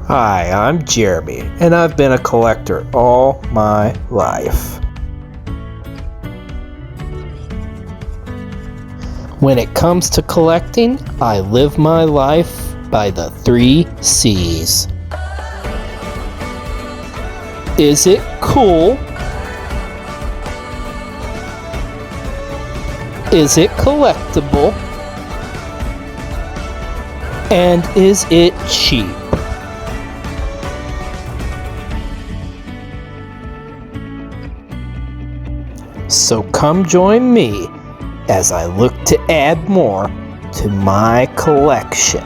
Hi, I'm Jeremy, and I've been a collector all my life. When it comes to collecting, I live my life by the 3 C's. Is it cool? Is it collectible? And is it cheap? So come join me as I look to add more to my collection.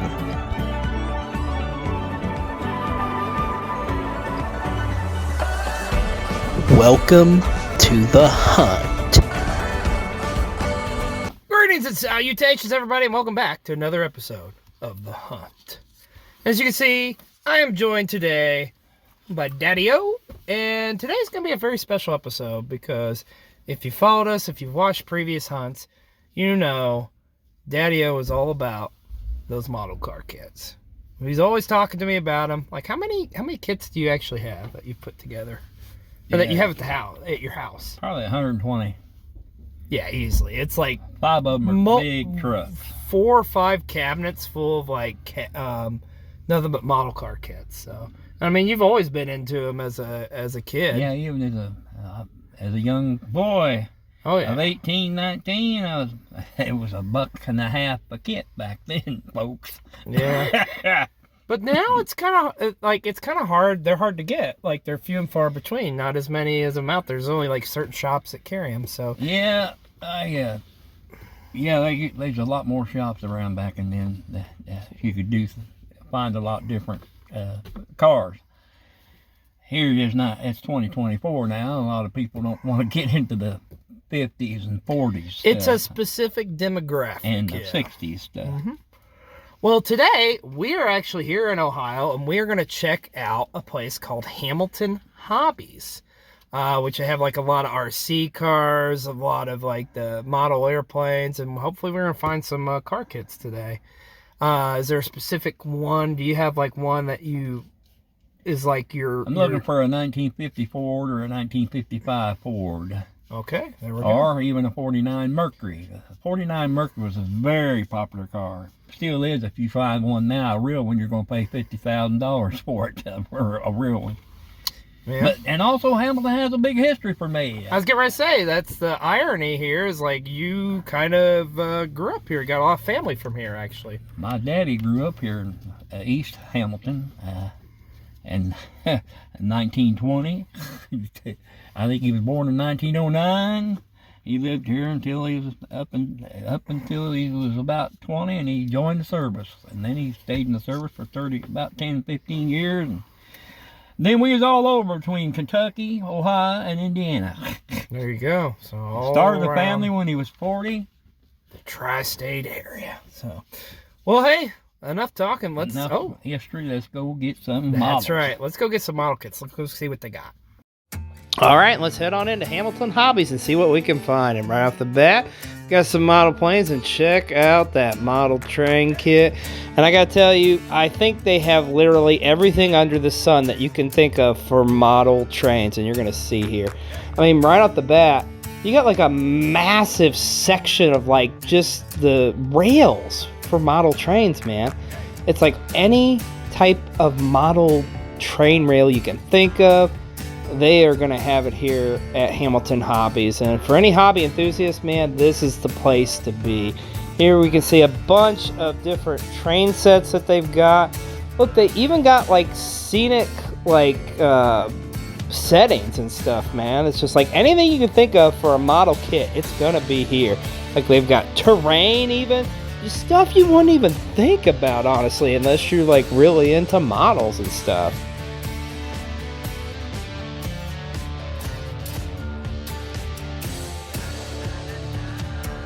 Welcome to the hunt. Greetings and salutations, everybody, and welcome back to another episode of The Hunt. As you can see, I am joined today by Daddi-o, and today's going to be a very special episode because if you followed us, if you've watched previous hunts, you know Daddi-o is all about those model car kits. He's always talking to me about them. Like, how many kits do you actually have that you've put together? Or that you have at your house? Probably 120. Yeah, easily. It's like 5 of them are big trucks. 4 or 5 cabinets full of like nothing but model car kits. So I mean, you've always been into them as a kid. Yeah, even as a young boy. Oh yeah. Of 18, 19, it was $1.50 a kit back then, folks. Yeah. But now it's kind of hard. They're hard to get. Like, they're few and far between. Not as many as them out there. There's only like certain shops that carry them. So yeah, there's a lot more shops around back in then that you could find a lot different cars. Here it is not. It's 2024 now. A lot of people don't want to get into the 50s and 40s. It's a specific demographic. And the 60s stuff. Mm-hmm. Well, today we are actually here in Ohio, and we are going to check out a place called Hamilton Hobbies, which I have like a lot of RC cars, a lot of like the model airplanes, and hopefully we're going to find some car kits today. Is there a specific one? Do you have like one that is like I'm looking for a 1950 Ford or a 1955 Ford. Okay, there we go. Or even a 49 Mercury. The 49 Mercury was a very popular car. Still is if you find one now, a real one, you're going to pay $50,000 for it, for a real one. Yeah. And also Hamilton has a big history for me. I was getting ready to say, that's the irony here, is like you kind of grew up here, got a lot of family from here actually. My daddy grew up here in East Hamilton. In 1920, I think he was born in 1909. He lived here until he was up until he was about 20, and he joined the service. And then he stayed in the service for about 10, 15 years. And then we was all over between Kentucky, Ohio, and Indiana. There you go. So started the family when he was 40. The tri-state area. So, well, hey. Enough talking. History. Let's go get some models. That's right. Let's go get some model kits. Let's go see what they got. All right, let's head on into Hamilton Hobbies and see what we can find. And right off the bat, got some model planes, and check out that model train kit. And I gotta tell you, I think they have literally everything under the sun that you can think of for model trains, and you're gonna see here. I mean, right off the bat, you got like a massive section of like just the rails for model trains, man. It's like any type of model train rail you can think of, they are going to have it here at Hamilton Hobbies. And for any hobby enthusiast, man, this is the place to be. Here we can see a bunch of different train sets that they've got. Look, they even got like scenic like settings and stuff, man. It's just like anything you can think of for a model kit, it's gonna be here. Like they've got terrain, even stuff you wouldn't even think about, honestly, unless you're like really into models and stuff.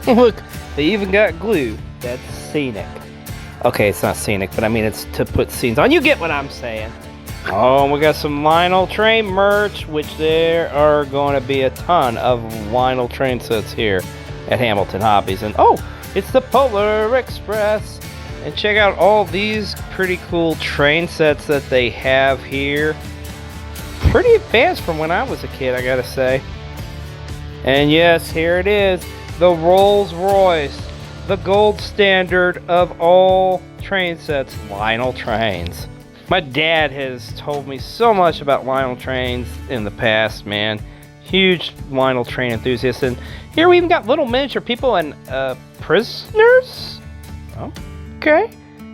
Look, they even got glue. That's scenic. Okay, it's not scenic, but I mean it's to put scenes on. You get what I'm saying. Oh, and we got some vinyl train merch, which there are going to be a ton of vinyl train sets here at Hamilton Hobbies. And oh, it's the Polar Express. And check out all these pretty cool train sets that they have here. Pretty advanced from when I was a kid, I gotta say. And yes, here it is, the Rolls Royce, the gold standard of all train sets, Lionel trains. My dad has told me so much about Lionel trains in the past, man. Huge Lionel train enthusiast. And here we even got little miniature people and prisoners? Okay.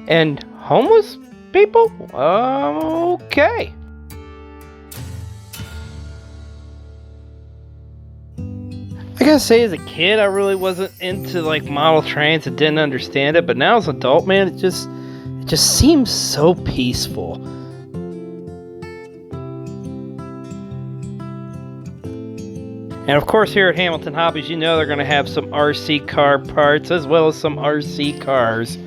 And homeless people? Okay. I gotta say, as a kid, I really wasn't into like model trains and didn't understand it, but now as an adult, man, it just seems so peaceful. And of course, here at Hamilton Hobbies, you know they're gonna have some RC car parts as well as some RC cars.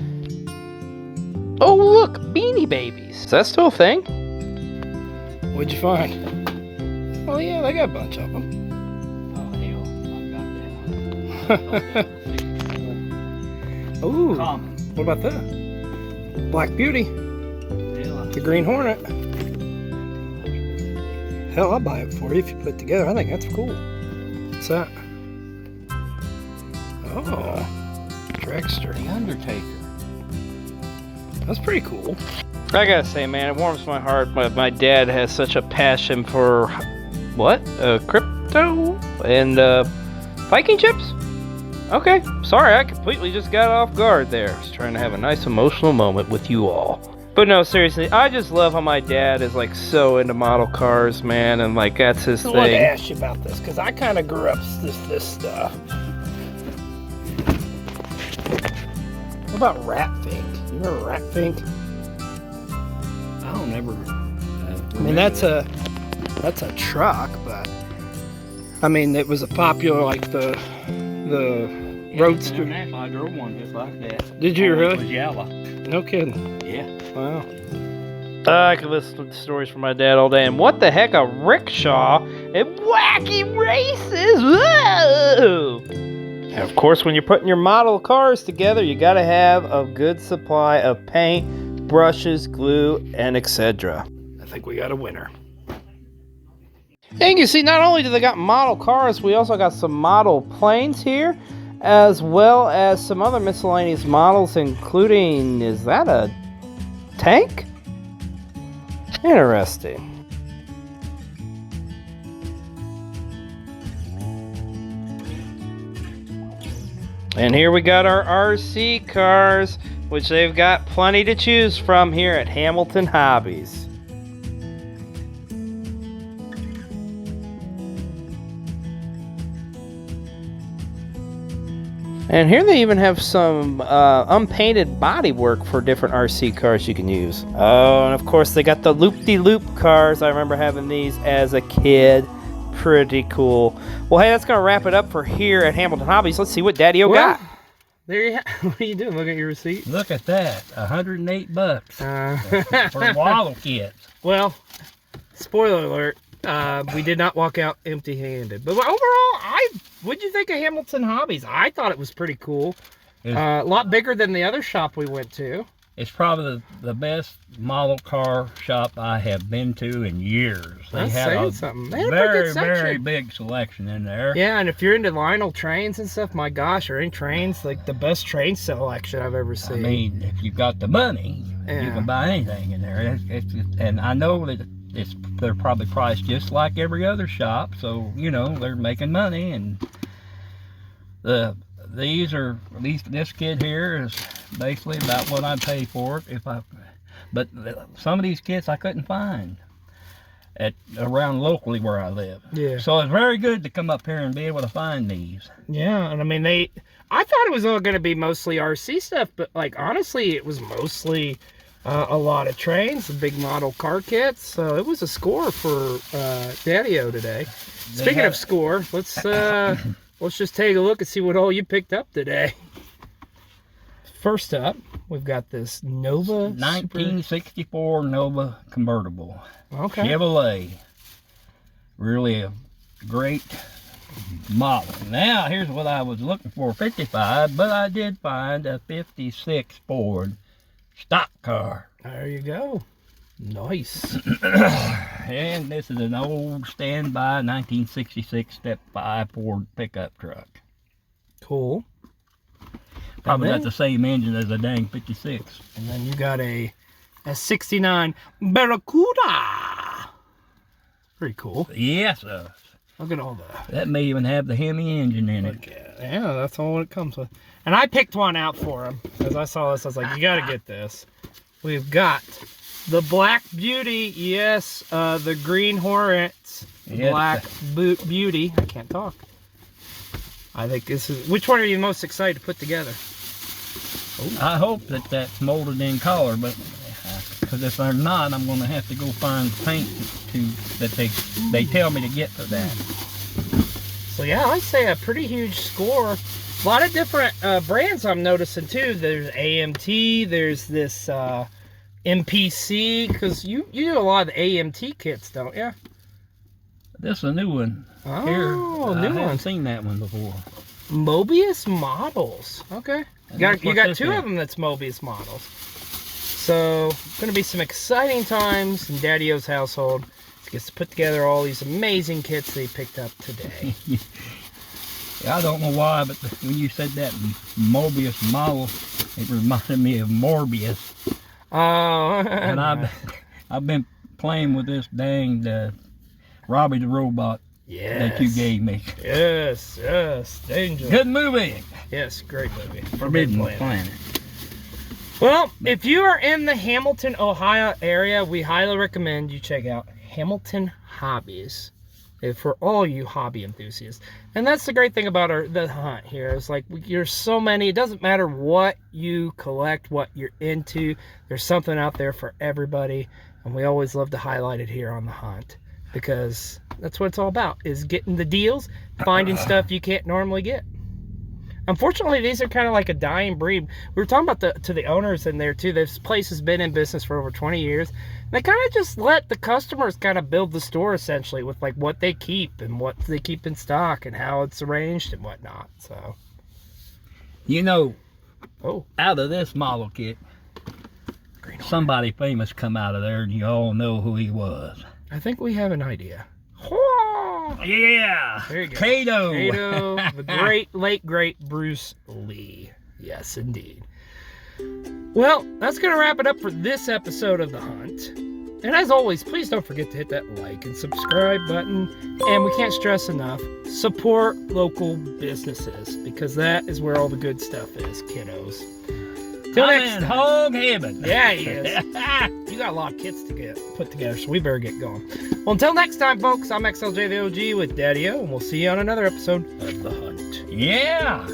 Oh look, Beanie Babies. Is that still a thing? What'd you find? Oh yeah, they got a bunch of them. Ooh, what about that? Black Beauty. The Green Hornet. Hell, I'll buy it for you if you put it together. I think that's cool. What's that? Oh, Dragster. The Undertaker. That's pretty cool. I gotta say, man, it warms my heart. My dad has such a passion for what? Crypto and Viking chips? Okay, sorry, I completely just got off guard there. I was trying to have a nice emotional moment with you all. But no, seriously, I just love how my dad is like so into model cars, man, and like that's his thing. I wanted to ask you about this, because I kind of grew up this stuff. What about Ratfink? You remember Ratfink? I don't ever. I mean, that's a truck, but I mean, it was a popular like the Roadster. I drove one just like that. Did you really? It was yellow. No kidding. Yeah. Wow. I could listen to stories from my dad all day. And what the heck, a rickshaw and wacky races! Whoa! And of course, when you're putting your model cars together, you gotta have a good supply of paint, brushes, glue, and etc. I think we got a winner. And you can see, not only do they got model cars, we also got some model planes here, as well as some other miscellaneous models, including, is that a tank? Interesting. And here we got our RC cars, which they've got plenty to choose from here at Hamilton Hobbies. And here they even have some unpainted bodywork for different RC cars you can use. Oh, and of course they got the loop-de-loop cars. I remember having these as a kid. Pretty cool. Well, hey, that's going to wrap it up for here at Hamilton Hobbies. Let's see what Daddi-o got. There you have. What are you doing? Look at your receipt. Look at that. $108 for model kits. Well, spoiler alert. We did not walk out empty-handed. But overall, what'd you think of Hamilton Hobbies? I thought it was pretty cool. A lot bigger than the other shop we went to. It's probably the best model car shop I have been to in years. They had a very big selection in there. Yeah, and if you're into Lionel trains and stuff, my gosh, or any trains, like the best train selection I've ever seen. I mean, if you've got the money, you can buy anything in there. And I know that they're probably priced just like every other shop, so you know they're making money. And this kit here is basically about what I'd pay for it but some of these kits I couldn't find around locally where I live. Yeah. So it's very good to come up here and be able to find these. Yeah, and I mean I thought it was all going to be mostly RC stuff, but like honestly, it was mostly a lot of trains, big model car kits. So it was a score for Daddi-o today. Speaking of score, let's just take a look and see what all you picked up today. First up, we've got this Nova 1964 Nova convertible. Okay. Chevrolet. Really a great model. Now, here's what I was looking for, 55, but I did find a 56 Ford stock car. There you go. Nice. And this is an old standby 1966 Step 5 Ford pickup truck. Cool. Probably got the same engine as a dang 56. And then you got a S69 Barracuda. Pretty cool. Yes, Look at all that. that may even have the Hemi engine in it. Yeah, that's all it comes with. And I picked one out for him. As I saw this, I was like, you gotta get this. We've got the Black Beauty. Yes, the Green Hornets. Yeah. Black Beauty. I can't talk. I think this is... Which one are you most excited to put together? I hope that that's molded in color, but because if they're not, I'm going to have to go find paint that they tell me to get for that. So yeah, I say a pretty huge score. A lot of different brands I'm noticing too. There's AMT, there's this MPC, because you do a lot of the AMT kits, don't you? This is a new one. Oh, Here, new I one. haven't seen that one before. Mobius models. Okay. And You got this two is. of them that's Mobius models. So, going to be some exciting times in Daddi-o's household. He gets to put together all these amazing kits that he picked up today. Yeah, I don't know why, but when you said that Mobius model, it reminded me of Morbius. Oh. And I've been playing with this dang Robbie the Robot that you gave me. Yes, danger. Good movie. Yes, great movie. Forbidden Planet. Well, if you are in the Hamilton, Ohio area, we highly recommend you check out Hamilton Hobbies for all you hobby enthusiasts. And that's the great thing about the hunt here. It's like there's so many. It doesn't matter what you collect, what you're into. There's something out there for everybody. And we always love to highlight it here on the hunt, because that's what it's all about, is getting the deals, finding stuff you can't normally get. Unfortunately, these are kind of like a dying breed. We were talking about to the owners in there too. This place has been in business for over 20 years. They kind of just let the customers kind of build the store, essentially, with like what they keep and what they keep in stock and how it's arranged and whatnot. So, You know, oh, out of this model kit, somebody famous come out of there, and you all know who he was. I think we have an idea. Yeah, There you go. Kato. Kato, the late great Bruce Lee. Yes, indeed. Well, that's going to wrap it up for this episode of The Hunt. And as always, please don't forget to hit that like and subscribe button. And we can't stress enough, support local businesses, because that is where all the good stuff is, kiddos. Till I'm next in time. hog heaven. Yeah, he is. You got a lot of kits to get put together, so we better get going. Well, until next time, folks, I'm XLJ the OG with Daddi-o, and we'll see you on another episode of The Hunt. Yeah.